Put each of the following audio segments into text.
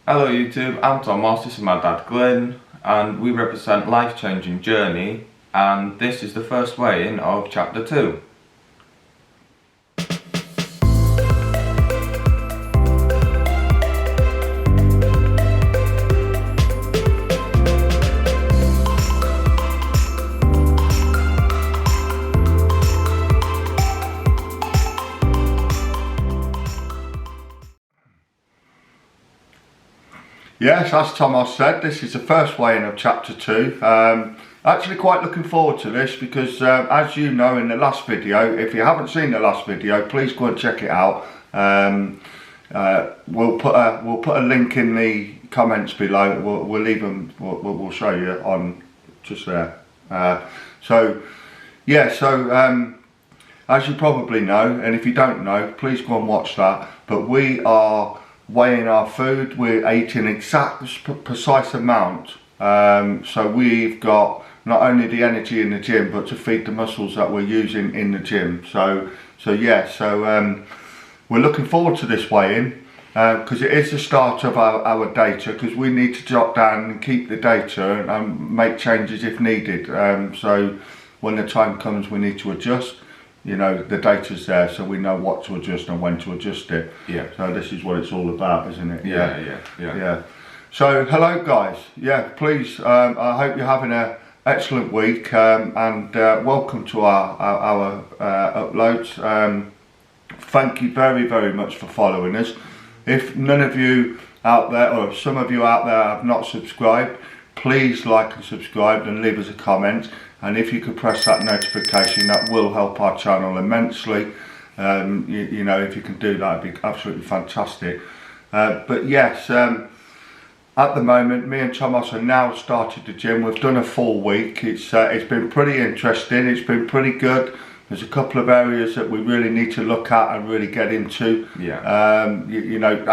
Hello YouTube, I'm Thomas, this is my dad Glenn, and we represent Life Changing Journey, and this is the first weigh-in of Chapter 2. Yes, as Thomas said, this is the first weigh-in of Chapter 2. Actually quite looking forward to this because as you know in the last video, if you haven't seen the last video, please go and check it out. We'll put a link in the comments below. We'll leave them, we'll show you on just there. As you probably know, and if you don't know, please go and watch that. But we are weighing our food, we're eating exact precise amount, so we've got not only the energy in the gym but to feed the muscles that we're using in the gym. So we're looking forward to this weigh-in because it is the start of our data, because we need to jot down and keep the data and make changes if needed. So when the time comes we need to adjust, you know, the data's there, so we know what to adjust and when to adjust it. Yeah. So this is what it's all about, isn't it? Yeah. So hello guys. Yeah, please. I hope you're having an excellent week, and welcome to our uploads. Thank you very, very much for following us. If none of you out there, or some of you out there, have not subscribed, please like and subscribe and leave us a comment. And if you could press that notification, that will help our channel immensely. You know, if you can do that, it'd be absolutely fantastic. But yes, at the moment, me and Thomas are now started the gym. We've done a full week. It's been pretty interesting. It's been pretty good. There's a couple of areas that we really need to look at and really get into. Yeah. You know,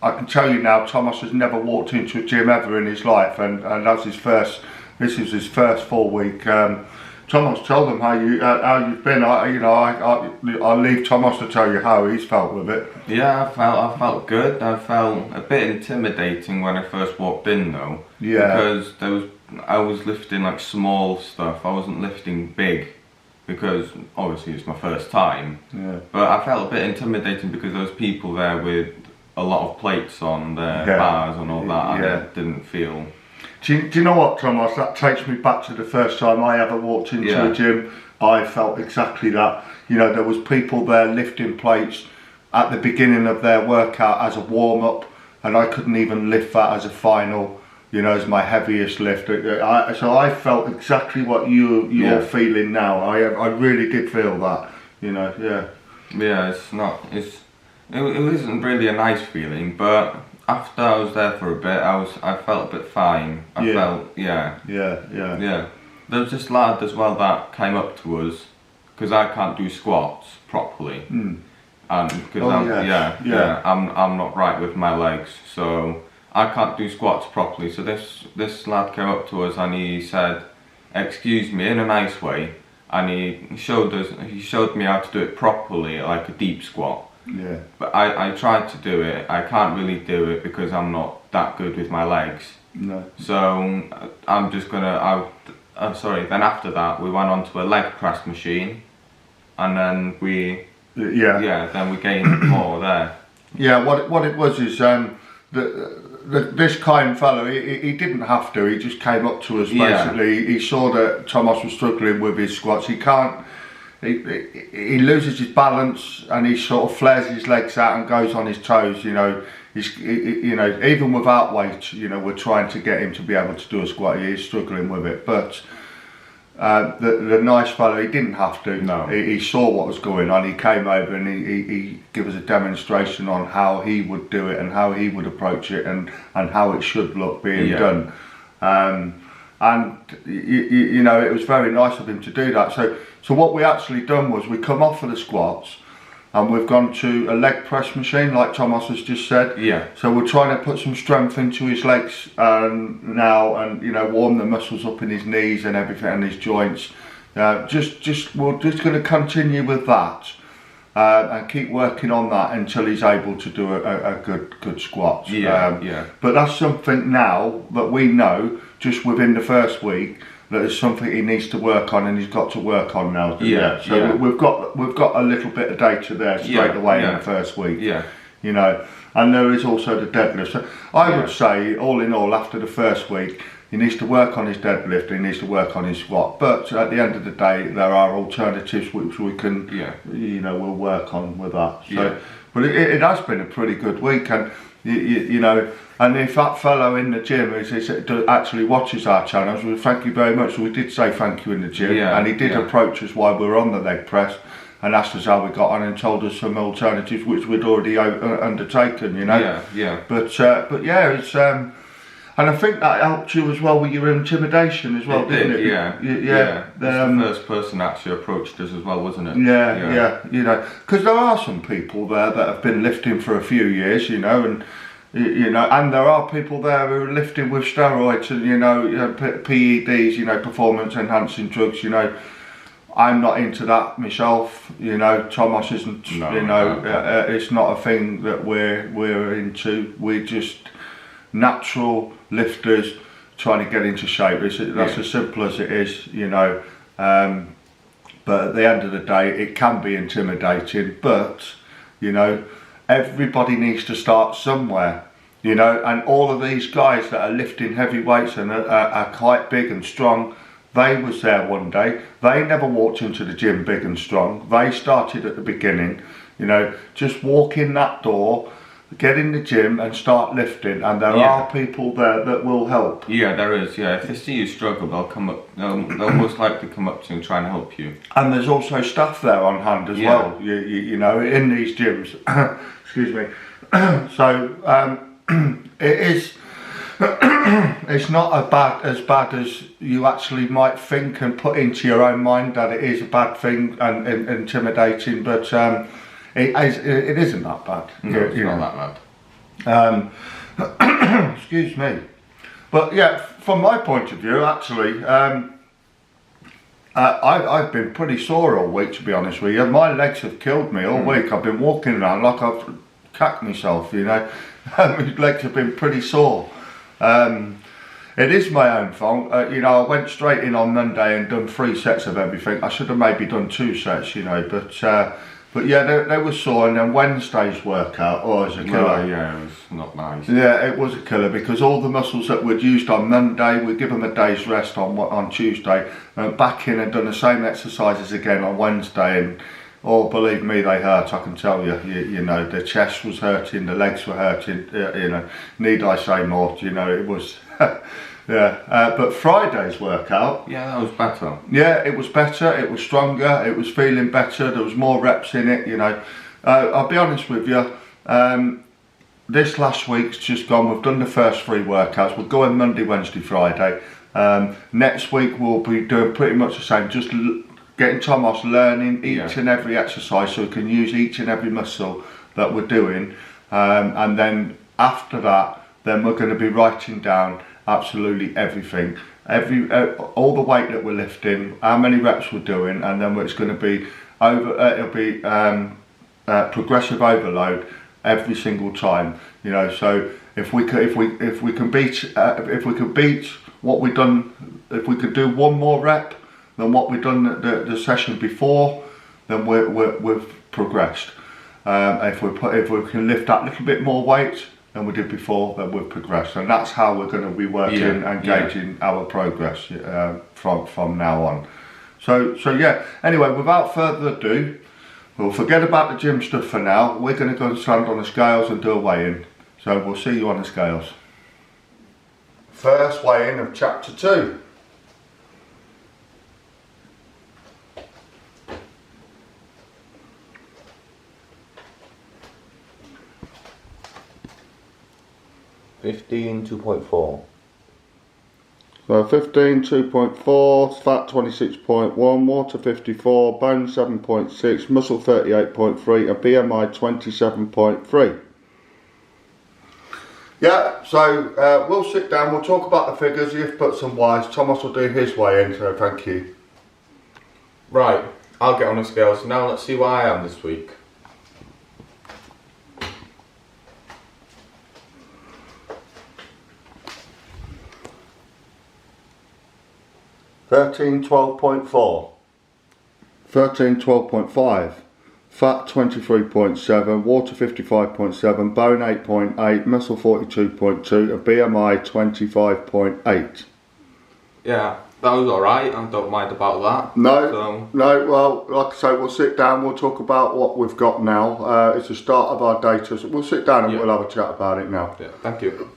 I can tell you now, Thomas has never walked into a gym ever in his life, and that's his first. This is his first full week. Thomas, tell them how you've been. I'll leave Thomas to tell you how he's felt with it. Yeah, I felt good. I felt a bit intimidating when I first walked in though. Yeah. Because I was lifting like small stuff. I wasn't lifting big because obviously it's my first time. Yeah. But I felt a bit intimidating because there was people there with a lot of plates on their bars and all that, and it didn't feel. Do you know what, Thomas? That takes me back to the first time I ever walked into a gym. I felt exactly that. You know, there was people there lifting plates at the beginning of their workout as a warm-up, and I couldn't even lift that as a final, you know, as my heaviest lift. So I felt exactly what you're feeling now. I really did feel that, you know, Yeah, it isn't really a nice feeling, but after I was there for a bit, I felt a bit fine. Yeah. There was this lad as well that came up to us because I can't do squats properly, and because I'm not right with my legs, so I can't do squats properly. So this lad came up to us and he said, "Excuse me," in a nice way, and he showed me how to do it properly, like a deep squat. Yeah. But I tried to do it. I can't really do it because I'm not that good with my legs. No. So I'm just gonna. Then after that we went on to a leg press machine, and then we. Then we gained more there. Yeah. What it was is this kind fellow. He didn't have to. He just came up to us basically. He saw that Thomas was struggling with his squats. He can't. He loses his balance and he sort of flares his legs out and goes on his toes. You know, even without weight, you know, we're trying to get him to be able to do a squat. He's struggling with it, but the nice fellow, he didn't have to. No. He saw what was going on. He came over and he gave us a demonstration on how he would do it and how he would approach it and how it should look being done. And you know, it was very nice of him to do that. So what we actually done was we come off of the squats and we've gone to a leg press machine, like Thomas has just said. Yeah. So we're trying to put some strength into his legs now, and you know, warm the muscles up in his knees and everything and his joints. We're just going to continue with that. and keep working on that until he's able to do a good squat. But that's something now that we know just within the first week that is something he needs to work on, and he's got to work on now. So we've got a little bit of data there straight away in the first week. You know, and there is also the deadlift. So I would say, all in all, after the first week, he needs to work on his deadlift, he needs to work on his squat. But at the end of the day, there are alternatives which we can, you know, we'll work on with that. So, but it has been a pretty good week, and you know, and if that fellow in the gym actually watches our channels, well, thank you very much. We did say thank you in the gym, and he did approach us while we were on the leg press and asked us how we got on and told us some alternatives which we'd already undertaken, you know. But yeah, it's and I think that helped you as well with your intimidation as well, didn't it? The first person actually approached us as well, wasn't it? You know, because there are some people there that have been lifting for a few years, you know, and you know, and there are people there who are lifting with steroids and you know PEDs, you know, performance enhancing drugs, you know. I'm not into that myself, you know. Thomas isn't, you know. It's not a thing that we're into. We're just natural lifters trying to get into shape. That's as simple as it is, you know. But at the end of the day, it can be intimidating. But you know, everybody needs to start somewhere, you know. And all of these guys that are lifting heavy weights and are quite big and strong, they was there one day. They never walked into the gym big and strong. They started at the beginning, you know. Just walk in that door, get in the gym and start lifting, and there are people there that will help. There is. If they see you struggle, they'll come up. They'll most likely come up to you and try and help you. And there's also staff there on hand as well. You know, in these gyms. Excuse me. So it is. It's not as bad as you actually might think and put into your own mind that it is a bad thing and intimidating, but it isn't that bad. No, it's not that bad. Excuse me. But yeah, from my point of view, actually, I've been pretty sore all week, to be honest with you. My legs have killed me all week. I've been walking around like I've cacked myself, you know. My legs have been pretty sore. It is my own fault. You know, I went straight in on Monday and done 3 sets of everything. I should have maybe done 2 sets, you know, but yeah, they were sore. And then Wednesday's workout, it was a killer. It was not nice. Yeah, it was a killer because all the muscles that we'd used on Monday, we give them a day's rest on Tuesday, and back in and done the same exercises again on Wednesday, and believe me, they hurt. I can tell you. You know, the chest was hurting, the legs were hurting. You know, need I say more? You know, it was. But Friday's workout. That was better. It was better. It was stronger. It was feeling better. There was more reps in it. You know, I'll be honest with you. This last week's just gone. We've done the first 3 workouts. We're going Monday, Wednesday, Friday. Next week we'll be doing pretty much the same. Just getting Thomas learning each and every exercise so he can use each and every muscle that we're doing, and then after that, then we're going to be writing down absolutely everything, all the weight that we're lifting, how many reps we're doing, and then it's going to be progressive overload every single time. You know, so if we can beat what we've done, if we could do 1 more rep than what we've done the session before, then we've progressed. If we can lift that little bit more weight than we did before, then we've progressed, and that's how we're going to be working and gauging our progress from now on. So yeah. Anyway, without further ado, we'll forget about the gym stuff for now. We're going to go and stand on the scales and do a weigh-in. So we'll see you on the scales. First weigh-in of chapter 2. $15.2.4. So 15.2.4, fat 26.1, water 54, bone 7.6, muscle 38.3, and BMI 27.3. Yeah, so we'll sit down, we'll talk about the figures, you've put some Y's, Thomas will do his way in, so thank you. Right, I'll get on the scales now. Let's see where I am this week. 1312.4. 1312.5. Fat 23.7, water 55.7, bone 8.8, muscle 42.2, and BMI 25.8. Yeah, that was alright. I don't mind about that. No, well, like I say, we'll sit down, we'll talk about what we've got now. It's the start of our data, so we'll sit down and we'll have a chat about it now. Yeah, thank you.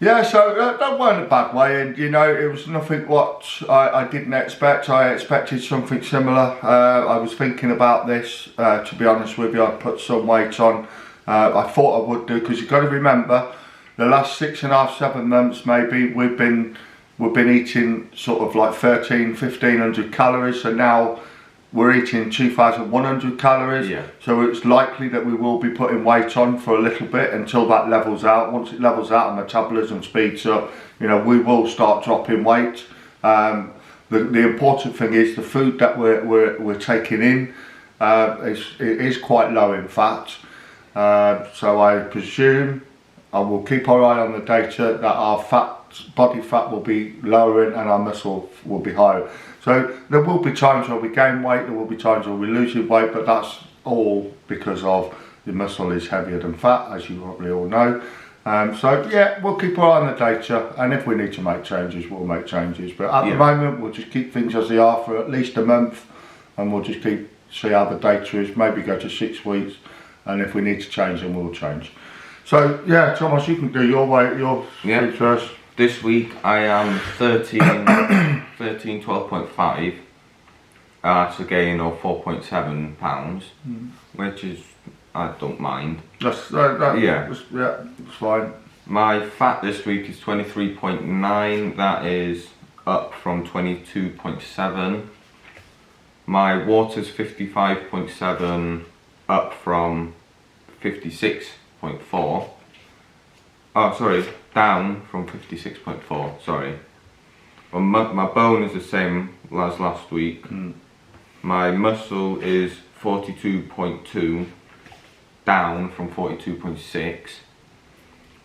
Yeah, so that weren't a bad way, and you know, it was nothing what I didn't expect. I expected something similar. I was thinking about this, to be honest with you. I'd put some weight on. I thought I would do, because you've got to remember, the last 6.5, 7 months maybe, we've been eating sort of like 1,500 calories, so now we're eating 2,100 calories. Yeah. So it's likely that we will be putting weight on for a little bit until that levels out. Once it levels out and metabolism speeds up, you know, we will start dropping weight. The important thing is the food that we're taking in is quite low in fat. So I presume, I will keep our eye on the data, that our body fat will be lowering and our muscle will be higher. So there will be times where we gain weight, there will be times where we're losing weight, but that's all because of the muscle is heavier than fat, as you probably all know. So yeah, we'll keep our eye on the data, and if we need to make changes, we'll make changes. But at the moment, we'll just keep things as they are for at least a month, and we'll just see how the data is, maybe go to 6 weeks, and if we need to change, then we'll change. So yeah, Thomas, you can do your weight, your food first. This week I am 12.5. That's a gain of 4.7 pounds, which is, I don't mind. That's it's fine. My fat this week is 23.9. That is up from 22.7. My water's 55.7, up from 56.4. Oh, sorry, down from 56.4. Sorry. Well, my bone is the same as last week. My muscle is 42.2, down from 42.6.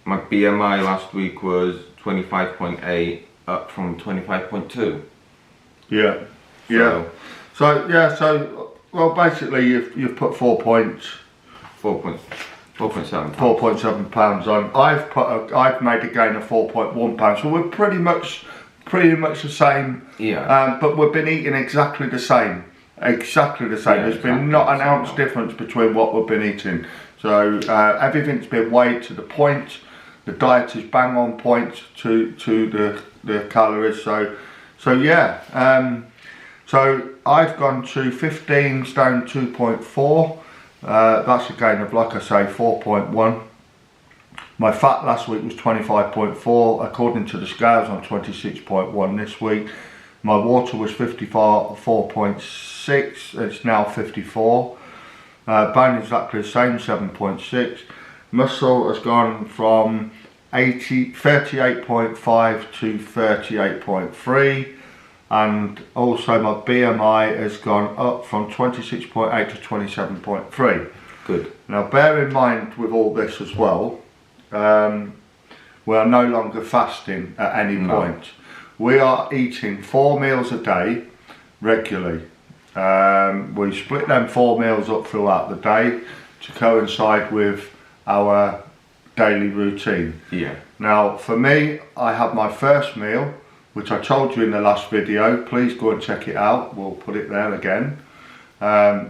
My BMI last week was 25.8, up from 25.2. Yeah. So well, basically you've put 4.7 pounds on. I've made a gain of 4.1 pounds. So we're pretty much the same. Yeah. But we've been eating exactly the same. There's been not an ounce difference between what we've been eating. So everything's been weighed to the point. The diet is bang on point to the calories. So yeah. So I've gone to 15 stone 2.4. That's a gain of, like I say, 4.1. My fat last week was 25.4. According to the scales, I'm 26.1 this week. My water was 54.6. It's now 54. Bone is exactly the same, 7.6. Muscle has gone from 38.5 to 38.3. And also my BMI has gone up from 26.8 to 27.3. Good. Now bear in mind with all this as well, we are no longer fasting at any point. We are eating 4 meals a day regularly. We split them 4 meals up throughout the day to coincide with our daily routine. Yeah. Now for me, I have my first meal, which I told you in the last video. Please go and check it out. We'll put it there again. I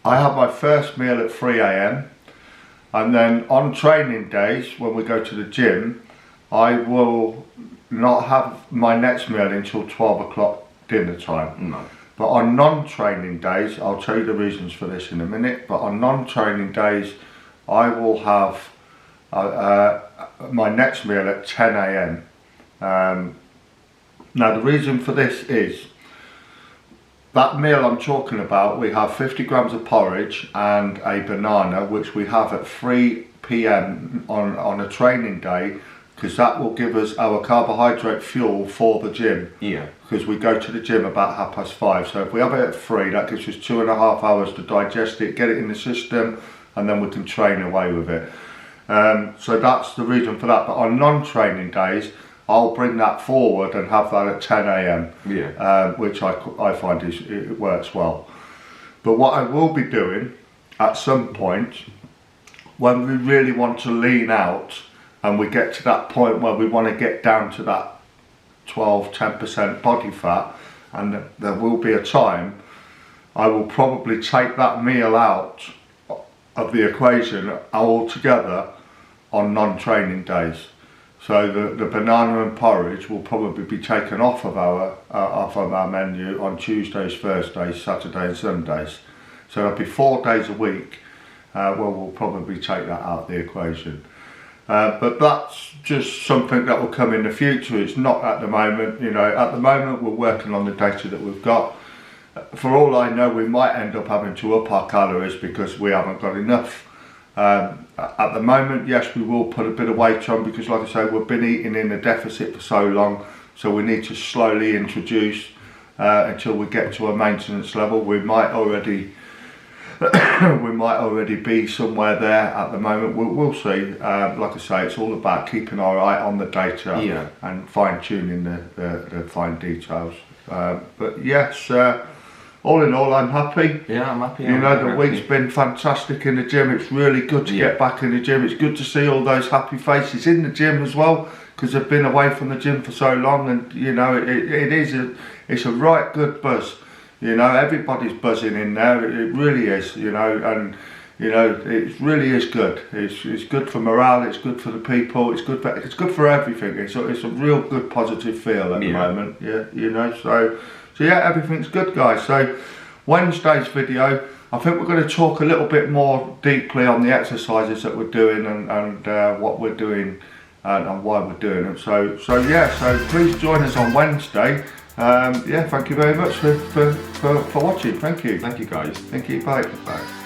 have my first meal at 3 AM, and then on training days when we go to the gym, I will not have my next meal until 12 o'clock dinner time. No. But on non-training days, I'll tell you the reasons for this in a minute, but on non-training days I will have my next meal at 10 AM. Now the reason for this is, that meal I'm talking about, we have 50 grams of porridge and a banana, which we have at 3 PM on a training day, because that will give us our carbohydrate fuel for the gym. Yeah. Because we go to the gym about 5:30. So if we have it at 3, that gives us 2.5 hours to digest it, get it in the system, and then we can train away with it. So that's the reason for that. But on non-training days, I'll bring that forward and have that at 10 a.m. Yeah. Which I find it works well. But what I will be doing at some point, when we really want to lean out and we get to that point where we want to get down to that 12-10% body fat, and there will be a time, I will probably take that meal out of the equation altogether on non-training days. So the banana and porridge will probably be taken off of our menu on Tuesdays, Thursdays, Saturdays, Sundays. So there'll be 4 days a week where we'll probably take that out of the equation. But that's just something that will come in the future. It's not at the moment. You know, at the moment we're working on the data that we've got. For all I know, we might end up having to up our calories because we haven't got enough. At the moment, yes, we will put a bit of weight on because, like I say, we've been eating in a deficit for so long, so we need to slowly introduce until we get to a maintenance level. We might already be somewhere there at the moment. We'll see. Like I say, it's all about keeping our eye on the data and fine-tuning the fine details. But yes, all in all, I'm happy. Yeah, I'm happy. You know, the week's been fantastic in the gym. It's really good to get back in the gym. It's good to see all those happy faces in the gym as well, because they've been away from the gym for so long, and you know, it's a right good buzz. You know, everybody's buzzing in there. It really is. You know, and you know, it really is good. It's good for morale. It's good for the people. It's good for everything. It's a real good positive feel at the moment. Yeah, you know. So yeah, everything's good, guys. So Wednesday's video, I think we're going to talk a little bit more deeply on the exercises that we're doing and what we're doing and why we're doing them. So yeah, so please join us on Wednesday. Yeah, thank you very much for watching. Thank you. Thank you, guys. Thank you. Bye. Bye.